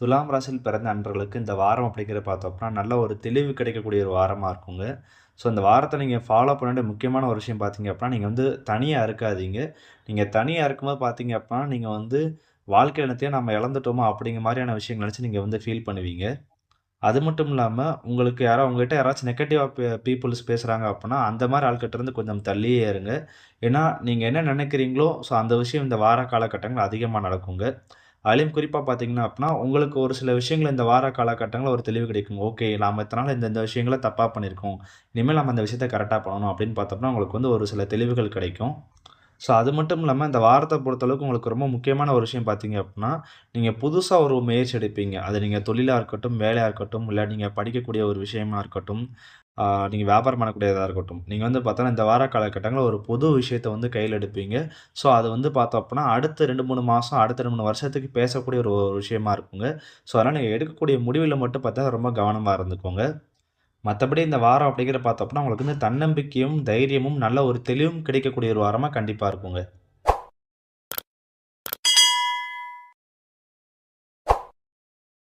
துலாம் ராசியில் பிறந்த அன்பர்களுக்கு இந்த வாரம் அப்படிங்கிறத பார்த்தோம்னா, நல்ல ஒரு தெளிவு கிடைக்கக்கூடிய ஒரு வாரமா இருக்குங்க. ஸோ இந்த வாரத்த நீங்க ஃபாலோ பண்ண வேண்டிய முக்கியமான ஒரு விஷயம் பார்த்தீங்க அப்படின்னா, நீங்க வந்து தனியா இருக்காதீங்க. நீங்க தனியா இருக்கும்போது பார்த்தீங்க அப்படின்னா, நீங்க வந்து வாழ்க்கையில என்னத்தையோ நம்ம இழந்துட்டோமோ அப்படிங்கிற மாரியான விஷயங்கள் நெனச்சு நீங்க வந்து ஃபீல் பண்ணுவீங்க. அது மட்டும் இல்லாம, உங்களுக்கு உங்ககிட்ட யாராச்சும் நெகட்டிவா பீப்பிள்ஸ் பேசுறாங்க அப்படின்னா, அந்த மாரி ஆள்கிட்ட இருந்து கொஞ்சம் தள்ளியே இருங்க. ஏன்னா, நீங்க என்ன நெனைக்கிறீங்களோ, ஸோ அந்த விஷயம் இந்த வார காலகட்டங்கள்ல அதிகமா நடக்குங்க. அதிலயும் குறிப்பா பார்த்தீங்கன்னா அப்படின்னா, உங்களுக்கு ஒரு சில விஷயங்கள் இந்த வார காலகட்டங்கள்ல ஒரு தெளிவு கிடைக்கும். ஓகே, நாம இத்தன நாள் இந்த இந்த விஷயங்கள தப்பா பண்ணியிருக்கோம். இனிமேல் நம்ம அந்த விஷயத்த கரெக்ட்டா பண்ணணும் அப்படின்னு பார்த்தோம்னா, உங்களுக்கு வந்து ஒரு சில தெளிவுகள் கிடைக்கும். ஸோ அது மட்டும் இல்லாம, இந்த வாரத்த பொறுத்தளவுக்கு உங்களுக்கு ரொம்ப முக்கியமான ஒரு விஷயம் பார்த்தீங்க அப்டின்னா, நீங்க புதுசா ஒரு முயற்சி எடுப்பீங்க. அது நீங்க தொழிலா இருக்கட்டும், வேலையா இருக்கட்டும், இல்ல நீங்க படிக்கக்கூடிய ஒரு விஷயமா இருக்கட்டும், ஆ நீங்க வியாபாரம் பண்ணக்கூடியதா இருக்கட்டும். நீங்க வந்து பார்த்தோன்னா, இந்த வார காலகட்டங்கள்ல ஒரு புது விஷயத்த வந்து கையில எடுப்பீங்க. ஸோ அது வந்து பார்த்தோம் அப்டின்னா, அடுத்த 2, 3 மாசம், அடுத்த 2, 3 வருஷத்துக்கு பேசக்கூடிய ஒரு ஒரு விஷயமா இருக்குங்க. ஸோ அதனால நீங்க எடுக்கக்கூடிய முடிவுல மட்டும் பார்த்தா ரொம்ப கவனமா இருந்துக்கோங்க. மத்தபடி இந்த வாரம் அப்படிங்கிறத பார்த்தோம்னா, உங்களுக்கு வந்து தன்னம்பிக்கையும், தைரியமும், நல்ல ஒரு தெளிவும் கிடைக்கக்கூடிய ஒரு வாரமா கண்டிப்பா இருக்குங்க.